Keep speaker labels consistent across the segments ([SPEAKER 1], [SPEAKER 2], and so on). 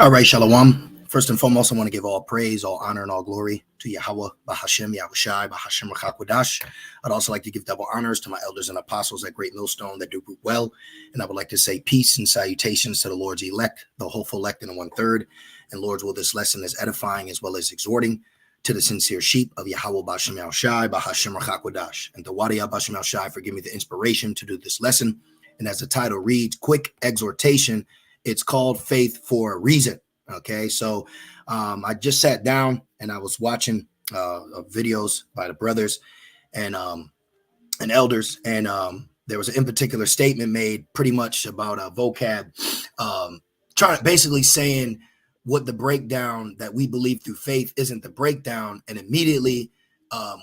[SPEAKER 1] All right, Shalom. First and foremost, I want to give all praise, all honor, and all glory to Yahweh, Bahashem, Yahushai, Bahashem, Rachakwadash. I'd also like to give double honors to my elders and apostles at Great Millstone that do well. And I would like to say peace and salutations to the Lord's elect, the hopeful elect in the 1/3. And Lord's will, this lesson is edifying as well as exhorting to the sincere sheep of Yahweh, Bahashem, Yahushai, Bahashem, Rachakwadash. And to Wadia, Bahashem, Yahushai, for giving me the inspiration to do this lesson. And as the title reads, Quick Exhortation, it's called Faith for a Reason. Okay, so I just sat down and I was watching videos by the brothers and elders, and there was an in particular statement made pretty much about vocab, basically saying what the breakdown that we believe through faith isn't the breakdown. And immediately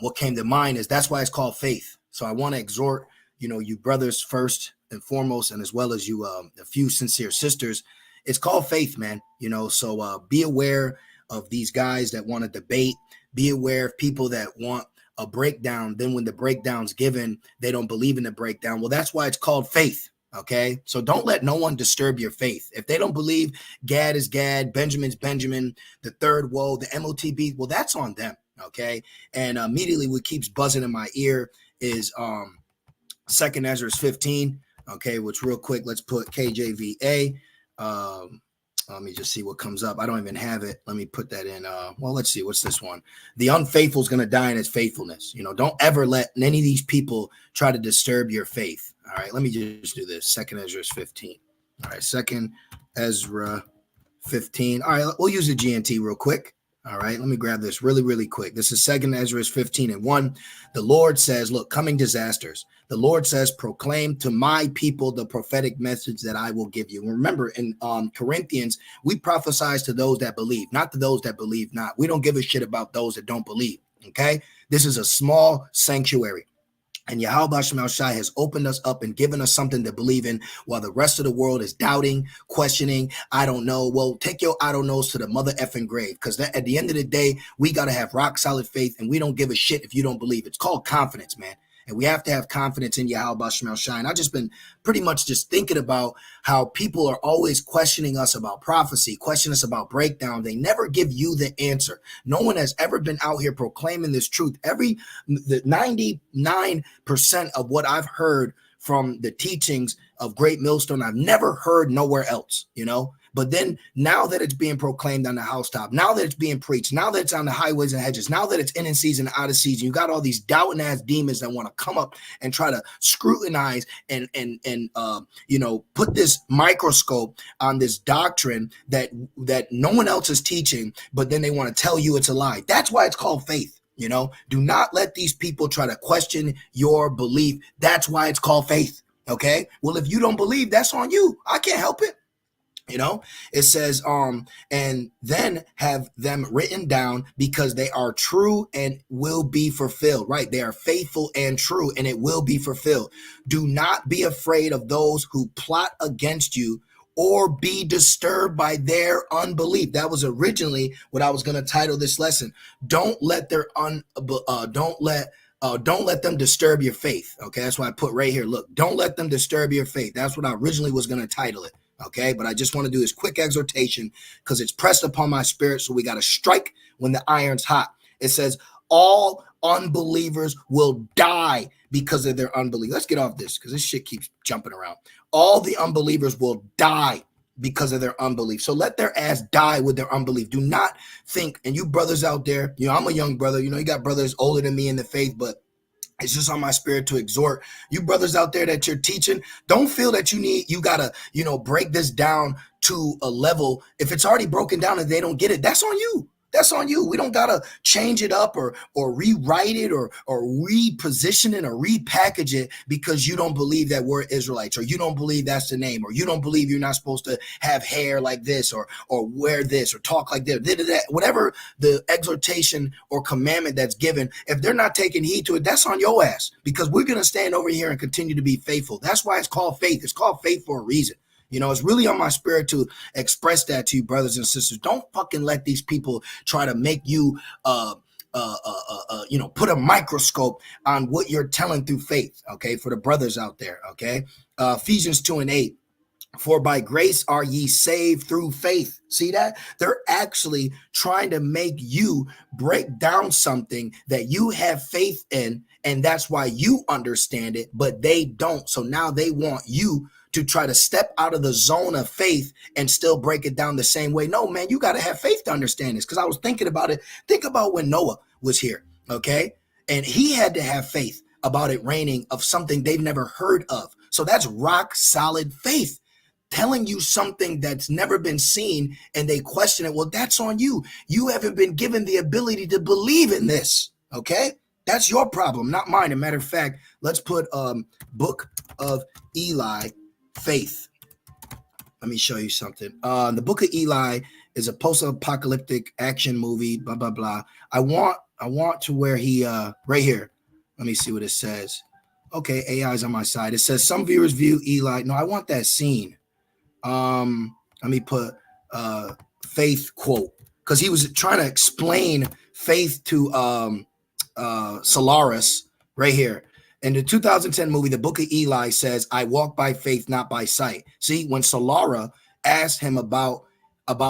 [SPEAKER 1] what came to mind is that's why it's called faith. So I want to exhort, you brothers first and foremost, and as well as you, a few sincere sisters. It's called faith, man. So be aware of these guys that want to debate. Be aware of people that want a breakdown. Then when the breakdown's given, they don't believe in the breakdown. Well, that's why it's called faith. Okay, so don't let no one disturb your faith. If they don't believe Gad is Gad, Benjamin's Benjamin, the third woe, the MOTB, well, that's on them. Okay, and immediately what keeps buzzing in my ear is 2nd Ezra 15. Okay, which real quick, let's put KJVA. Let me just see what comes up. I don't even have it. Let me put that in. Well, let's see. What's this one? The unfaithful is going to die in his faithfulness. Don't ever let any of these people try to disturb your faith. All right, let me just do this. 2nd Ezra 15. All right, 2nd Ezra 15. All right, we'll use the GNT real quick. All right, let me grab this really, really quick. This is 2nd Ezra 15:1. The Lord says, look, coming disasters. The Lord says, proclaim to my people the prophetic message that I will give you. And remember, in Corinthians, we prophesize to those that believe, not to those that believe not. We don't give a shit about those that don't believe, okay? This is a small sanctuary. And Yahweh Hashem Shai has opened us up and given us something to believe in while the rest of the world is doubting, questioning. I don't know. Well, take your I don't knows to the mother effing grave, because at the end of the day, we got to have rock solid faith, and we don't give a shit if you don't believe. It's called confidence, man. And we have to have confidence in Yahweh Hashem Shai. And I've just been pretty much just thinking about how people are always questioning us about prophecy, questioning us about breakdown. They never give you the answer. No one has ever been out here proclaiming this truth. The 99% of what I've heard from the teachings of Great Millstone, I've never heard nowhere else, But then now that it's being proclaimed on the housetop, now that it's being preached, now that it's on the highways and hedges, now that it's in season, out of season, you got all these doubting ass demons that want to come up and try to scrutinize and put this microscope on this doctrine that no one else is teaching, but then they want to tell you it's a lie. That's why it's called faith. Do not let these people try to question your belief. That's why it's called faith. Okay. Well, if you don't believe, that's on you. I can't help it. It says, and then have them written down because they are true and will be fulfilled, right? They are faithful and true, and it will be fulfilled. Do not be afraid of those who plot against you or be disturbed by their unbelief. That was originally what I was going to title this lesson. Don't let don't let them disturb your faith. Okay. That's why I put right here. Look, don't let them disturb your faith. That's what I originally was going to title it. Okay, but I just want to do this quick exhortation because it's pressed upon my spirit. So we got to strike when the iron's hot. It says all unbelievers will die because of their unbelief. Let's get off this because this shit keeps jumping around. All the unbelievers will die because of their unbelief. So let their ass die with their unbelief. Do not think, and you brothers out there, I'm a young brother, you got brothers older than me in the faith, but it's just on my spirit to exhort you brothers out there that you're teaching. Don't feel that you gotta, break this down to a level. If it's already broken down and they don't get it, that's on you. That's on you. We don't gotta change it up or rewrite it or reposition it or repackage it because you don't believe that we're Israelites, or you don't believe that's the name, or you don't believe you're not supposed to have hair like this or wear this or talk like that. Whatever the exhortation or commandment that's given, if they're not taking heed to it, that's on your ass, because we're gonna stand over here and continue to be faithful. That's why it's called faith. It's called faith for a reason. It's really on my spirit to express that to you, brothers and sisters. Don't fucking let these people try to make you, put a microscope on what you're telling through faith. Okay. For the brothers out there. Okay. Ephesians 2:8. For by grace are ye saved through faith. See that? They're actually trying to make you break down something that you have faith in, and that's why you understand it, but they don't. So now they want you to try to step out of the zone of faith and still break it down the same way. No, man, you got to have faith to understand this. Because I was thinking about it. Think about when Noah was here, okay? And he had to have faith about it raining of something they've never heard of. So that's rock solid faith. Telling you something that's never been seen and they question it. Well, that's on you. You haven't been given the ability to believe in this. Okay. That's your problem, not mine. As a matter of fact, let's put Book of Eli, faith. Let me show you something. The Book of Eli is a post-apocalyptic action movie, blah, blah, blah. I want to where he right here. Let me see what it says. Okay, AI's on my side. It says some viewers view Eli. No, I want that scene. Let me put faith quote, because he was trying to explain faith to Solaris right here. In the 2010 movie, The Book of Eli says, I walk by faith, not by sight. See, when Solara asked him about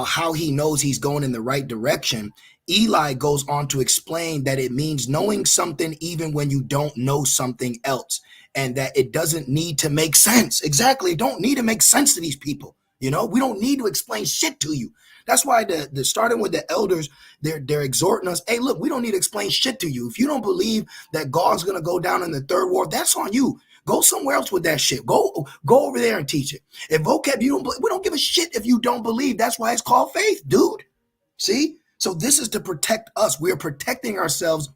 [SPEAKER 1] how he knows he's going in the right direction, Eli goes on to explain that it means knowing something even when you don't know something else, and that it doesn't need to make sense. Exactly. It don't need to make sense to these people. You know, we don't need to explain shit to you. That's why the starting with the elders, they're exhorting us. Hey, look, we don't need to explain shit to you. If you don't believe that God's going to go down in the third war, that's on you. Go somewhere else with that shit. Go over there and teach it. If vocab, we don't give a shit if you don't believe. That's why it's called faith, dude. See? So this is to protect us. We are protecting ourselves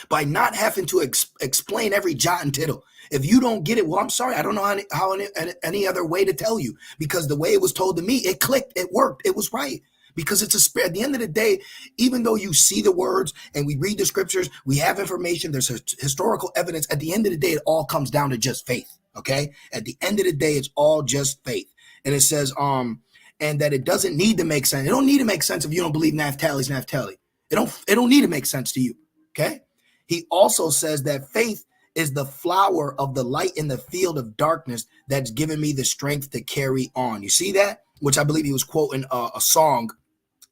[SPEAKER 1] by not having to explain every jot and tittle. If you don't get it, well, I'm sorry. I don't know how any other way to tell you, because the way it was told to me, it clicked, it worked, it was right. Because it's a spirit. At the end of the day, even though you see the words and we read the scriptures, we have information, there's historical evidence. At the end of the day, it all comes down to just faith. Okay. At the end of the day, it's all just faith. And it says, and that it doesn't need to make sense. It don't need to make sense if you don't believe Naphtali's Naphtali. It don't need to make sense to you. Okay. He also says that faith is the flower of the light in the field of darkness that's given me the strength to carry on. You see that? Which I believe he was quoting a song.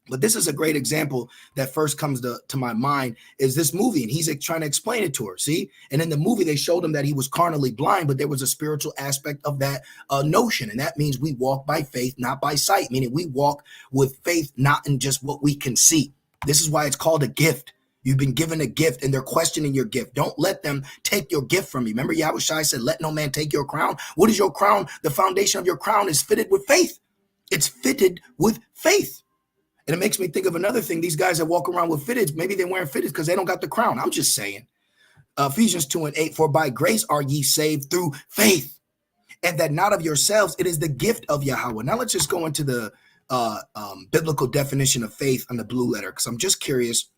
[SPEAKER 1] But this is a great example that first comes to my mind is this movie. And he's trying to explain it to her. See? And in the movie, they showed him that he was carnally blind, but there was a spiritual aspect of that notion. And that means we walk by faith, not by sight, meaning we walk with faith, not in just what we can see. This is why it's called a gift. You've been given a gift and they're questioning your gift. Don't let them take your gift from you. Remember, Yahushua said, let no man take your crown. What is your crown? The foundation of your crown is fitted with faith. It's fitted with faith. And it makes me think of another thing. These guys that walk around with fitteds, maybe they're wearing fitteds because they don't got the crown. I'm just saying. Ephesians 2:8, for by grace are ye saved through faith, and that not of yourselves, it is the gift of Yahweh. Now let's just go into the biblical definition of faith on the blue letter, because I'm just curious.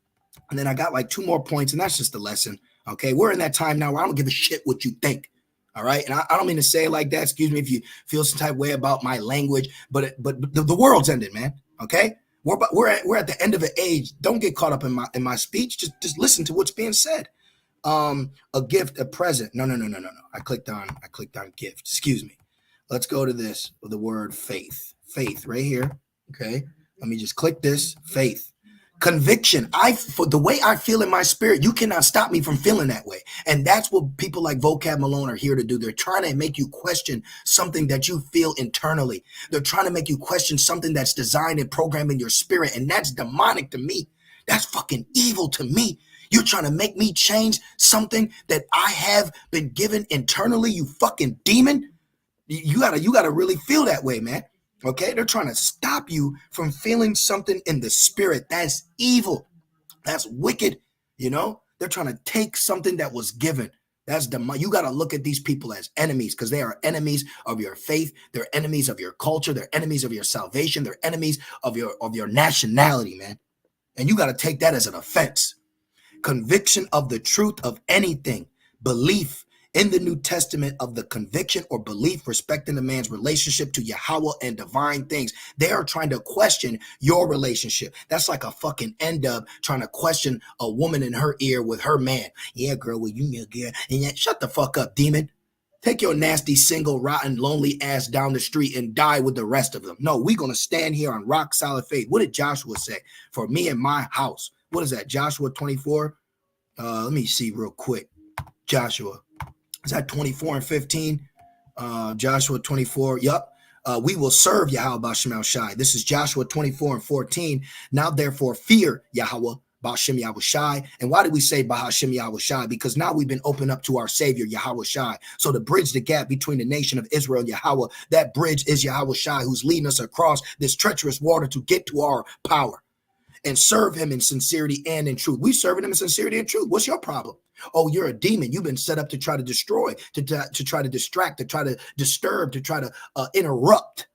[SPEAKER 1] And then I got like 2 more points, and that's just the lesson. Okay, we're in that time now where I don't give a shit what you think. All right, and I don't mean to say it like that. Excuse me if you feel some type of way about my language, but the world's ended, man. Okay, we're at the end of an age. Don't get caught up in my speech. Just listen to what's being said. A gift, a present. No. I clicked on gift. Excuse me. Let's go to this with the word faith. Faith right here. Okay, let me just click this. Faith. Conviction. For the way I feel in my spirit, you cannot stop me from feeling that way. And that's what people like Vocab Malone are here to do. They're trying to make you question something that you feel internally. They're trying to make you question something that's designed and programmed in your spirit. And that's demonic to me. That's fucking evil to me. You're trying to make me change something that I have been given internally, you fucking demon. You gotta really feel that way, man. Okay, they're trying to stop you from feeling something in the spirit. That's evil. That's wicked. You know, they're trying to take something that was given. That's you got to look at these people as enemies, because they are enemies of your faith. They're enemies of your culture. They're enemies of your salvation. They're enemies of your nationality, man. And you got to take that as an offense. Conviction of the truth of anything. Belief in the New Testament of the conviction or belief respecting a man's relationship to Yahweh and divine things. They are trying to question your relationship. That's like a fucking end-up trying to question a woman in her ear with her man. Yeah, girl, well, you know, girl. And yet, shut the fuck up, demon. Take your nasty, single, rotten, lonely ass down the street and die with the rest of them. No, we're going to stand here on rock solid faith. What did Joshua say? For me and my house. What is that? Joshua 24. Let me see real quick. Joshua. Is that 24 and 15? Joshua 24. Yep. We will serve Yahweh Ba'Shem Shai. This is Joshua 24 and 14. Now, therefore, fear Yahweh Ba'Shem Yahushai. And why did we say Ba'Shem Yahushai? Because now we've been opened up to our Savior, Yahweh Shai. So to bridge the gap between the nation of Israel and Yahweh, that bridge is Yahweh Shai, who's leading us across this treacherous water to get to our power and serve him in sincerity and in truth. We serving him in sincerity and truth. What's your problem? Oh, you're a demon. You've been set up to try to destroy, to try to distract, to try to disturb, to try to interrupt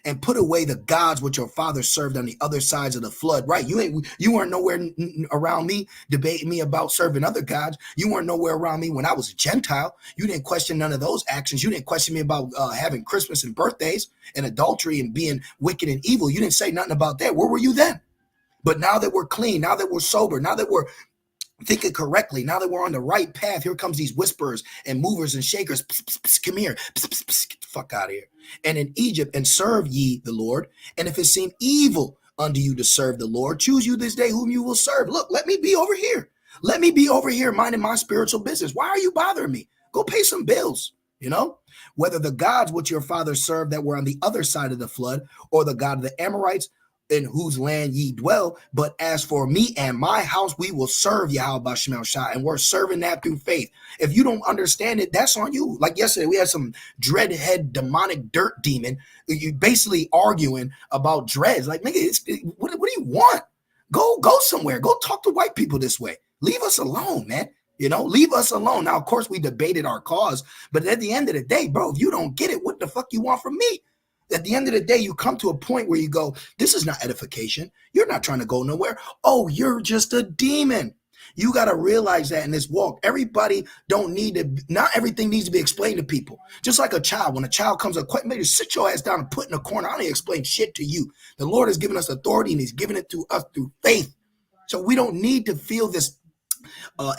[SPEAKER 1] and put away the gods which your father served on the other sides of the flood. Right? You weren't nowhere around me debating me about serving other gods. You weren't nowhere around me when I was a Gentile. You didn't question none of those actions. You didn't question me about having Christmas and birthdays and adultery and being wicked and evil. You didn't say nothing about that. Where were you then? But now that we're clean, now that we're sober, now that we're thinking correctly, now that we're on the right path, here comes these whisperers and movers and shakers. Psst, psst, psst, come here. Psst, psst, psst, get the fuck out of here. And in Egypt, and serve ye the Lord. And if it seem evil unto you to serve the Lord, choose you this day whom you will serve. Look, let me be over here. Let me be over here minding my spiritual business. Why are you bothering me? Go pay some bills. You know, whether the gods which your father served that were on the other side of the flood, or the God of the Amorites, in whose land ye dwell. But as for me and my house, we will serve Yahweh Ba'Shem Shai, and we're serving that through faith. If you don't understand it, that's on you. Like yesterday, we had some dreadhead demonic dirt demon. You basically arguing about dreads. Like, nigga, what do you want? Go somewhere. Go talk to white people this way. Leave us alone, man. You know, leave us alone. Now, of course, we debated our cause, but at the end of the day, bro, if you don't get it, what the fuck you want from me? At the end of the day, you come to a point where you go, this is not edification. You're not trying to go nowhere. Oh, you're just a demon. You got to realize that in this walk, everybody not everything needs to be explained to people. Just like a child, when a child comes up, maybe sit your ass down and put in a corner. I don't explain shit to you. The Lord has given us authority and he's given it to us through faith. So we don't need to feel this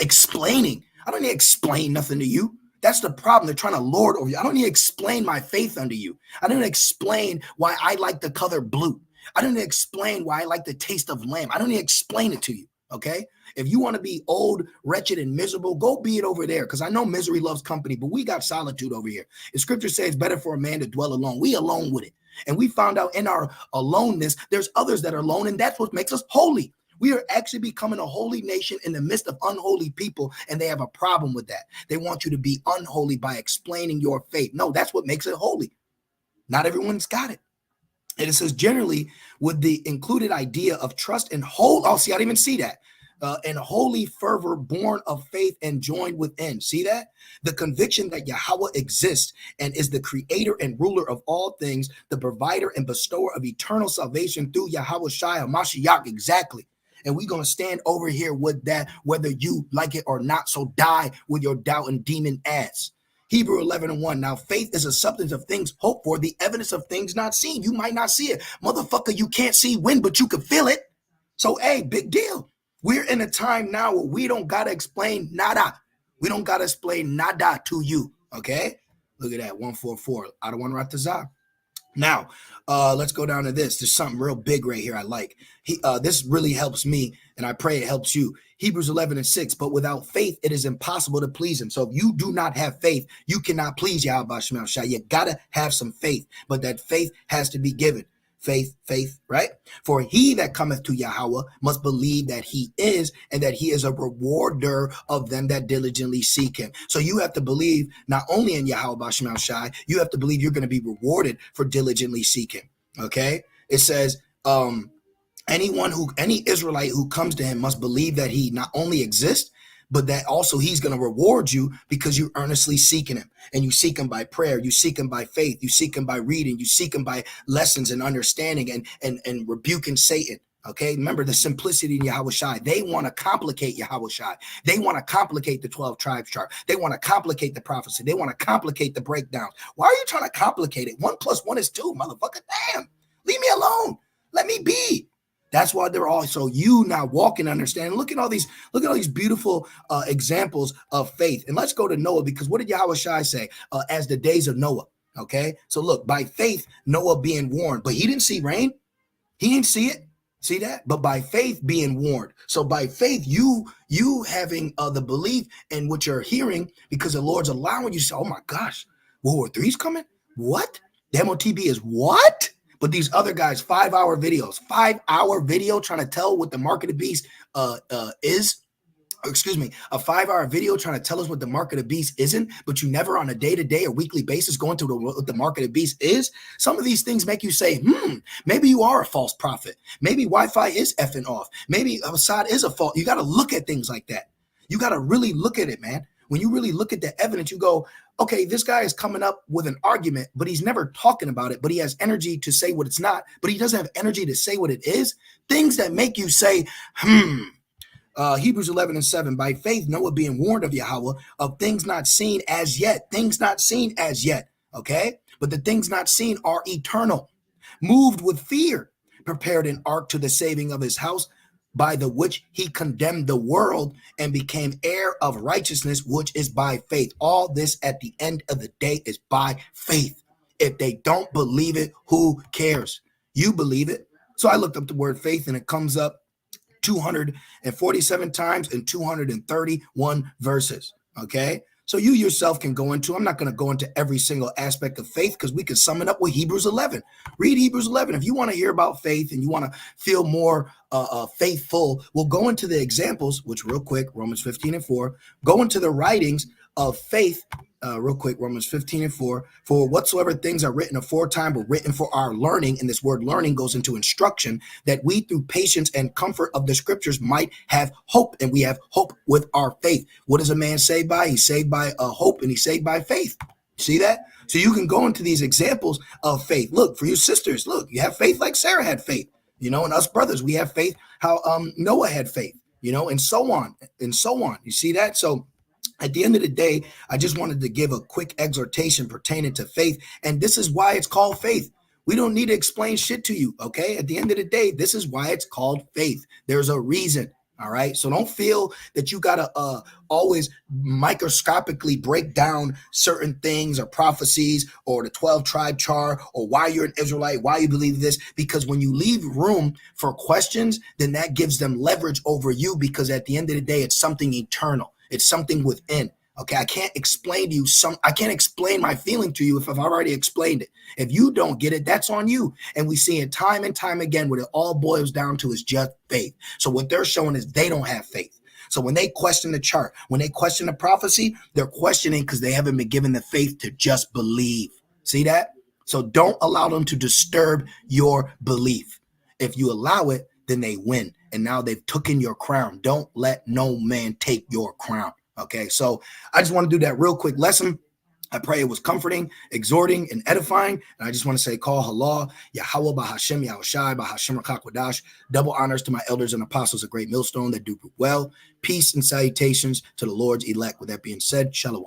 [SPEAKER 1] explaining. I don't need to explain nothing to you. That's the problem. They're trying to lord over you. I don't need to explain my faith unto you. I don't need to explain why I like the color blue. I don't need to explain why I like the taste of lamb. I don't need to explain it to you, okay? If you want to be old, wretched, and miserable, go be it over there, because I know misery loves company, but we got solitude over here. The scripture says it's better for a man to dwell alone. We alone with it. And we found out in our aloneness, there's others that are alone, and that's what makes us holy. We are actually becoming a holy nation in the midst of unholy people, and they have a problem with that. They want you to be unholy by explaining your faith. No, that's what makes it holy. Not everyone's got it. And it says generally with the included idea of trust and whole. Oh, see, I didn't even see that. And holy fervor born of faith and joined within. See that? The conviction that Yahweh exists and is the creator and ruler of all things, the provider and bestower of eternal salvation through Yahweh Shai Mashiach. Exactly. And we're going to stand over here with that, whether you like it or not. So die with your doubt and demon ass. Hebrew 11:1. Now, faith is a substance of things hoped for, the evidence of things not seen. You might not see it. Motherfucker, you can't see wind, but you can feel it. So, hey, big deal. We're in a time now where we don't got to explain nada. We don't got to explain nada to you. Okay? Look at that. 144. I don't want to write this out. Now, let's go down to this. There's something real big right here I like. This really helps me, and I pray it helps you. Hebrews 11:6. But without faith, it is impossible to please him. So if you do not have faith, you cannot please Yahweh Ba'Shem Shai. You got to have some faith, but that faith has to be given. Faith, right? For he that cometh to Yahweh must believe that he is, and that he is a rewarder of them that diligently seek him. So you have to believe not only in Yahweh Ba'Shem Shai, you have to believe you're going to be rewarded for diligently seeking. Okay? It says, any Israelite who comes to him must believe that he not only exists, but that also he's going to reward you because you're earnestly seeking him. And you seek him by prayer. You seek him by faith. You seek him by reading. You seek him by lessons and understanding and rebuking Satan. Okay, remember the simplicity in Yahweh Shai. They want to complicate Yahweh Shai. They want to complicate the 12 tribes chart. They want to complicate the prophecy. They want to complicate the breakdowns. Why are you trying to complicate it? 1 + 1 is 2, motherfucker. Damn, leave me alone. Let me be. That's why they're all so you now walk and understand. Look at all these beautiful examples of faith. And let's go to Noah, because what did Yahweh Shai say? As the days of Noah. Okay, so look, by faith, Noah being warned, but he didn't see rain. He didn't see it. See that? But by faith being warned. So by faith, you having the belief in what you're hearing, because the Lord's allowing you to say, oh my gosh, World War III's coming? What? The MOTB is what? But these other guys, 5-hour videos, 5-hour video trying to tell what the mark of the beast is. Excuse me, a 5-hour video trying to tell us what the mark of the beast isn't, but you never on a day-to-day or weekly basis going to what the mark of the beast is. Some of these things make you say, maybe you are a false prophet. Maybe Wi-Fi is effing off. Maybe Assad is a fault. You got to look at things like that. You got to really look at it, man. When you really look at the evidence, you go, okay, this guy is coming up with an argument, but he's never talking about it, but he has energy to say what it's not, but he doesn't have energy to say what it is. Things that make you say, Hebrews 11:7, by faith, Noah being warned of Yahweh of things not seen as yet, okay? But the things not seen are eternal, moved with fear, prepared an ark to the saving of his house, by the which he condemned the world and became heir of righteousness, which is by faith. All this at the end of the day is by faith. If they don't believe it, who cares? You believe it. So I looked up the word faith and it comes up 247 times in 231 verses. Okay. So you yourself can go into, I'm not going to go into every single aspect of faith because we can sum it up with Hebrews 11. Read Hebrews 11. If you want to hear about faith and you want to feel more faithful, we'll go into the examples, which real quick, Romans 15:4, go into the writings of faith. Real quick, Romans 15:4, for whatsoever things are written aforetime were written for our learning, and this word learning goes into instruction, that we through patience and comfort of the scriptures might have hope, and we have hope with our faith. What is a man saved by? He's saved by hope, and he's saved by faith. See that? So you can go into these examples of faith. Look, for you sisters, look, you have faith like Sarah had faith, and us brothers, we have faith how Noah had faith, and so on and so on. You see that? So at the end of the day, I just wanted to give a quick exhortation pertaining to faith. And this is why it's called faith. We don't need to explain shit to you, okay? At the end of the day, this is why it's called faith. There's a reason, all right? So don't feel that you got to always microscopically break down certain things or prophecies or the 12-tribe chart or why you're an Israelite, why you believe this. Because when you leave room for questions, then that gives them leverage over you, because at the end of the day, it's something eternal. It's something within. Okay, I can't explain to you I can't explain my feeling to you if I've already explained it. If you don't get it, that's on you. And we see it time and time again. What it all boils down to is just faith. So what they're showing is they don't have faith. So when they question the chart, when they question the prophecy, they're questioning because they haven't been given the faith to just believe. See that? So don't allow them to disturb your belief. If you allow it, then they win. And now they've taken your crown. Don't let no man take your crown. Okay, so I just want to do that real quick lesson. I pray it was comforting, exhorting, and edifying. And I just want to say, call halal, Yahweh, Bahashem, Yahushai, Bahashem, Rakakwadash. Double honors to my elders and apostles, a great millstone that do well. Peace and salutations to the Lord's elect. With that being said, shalom.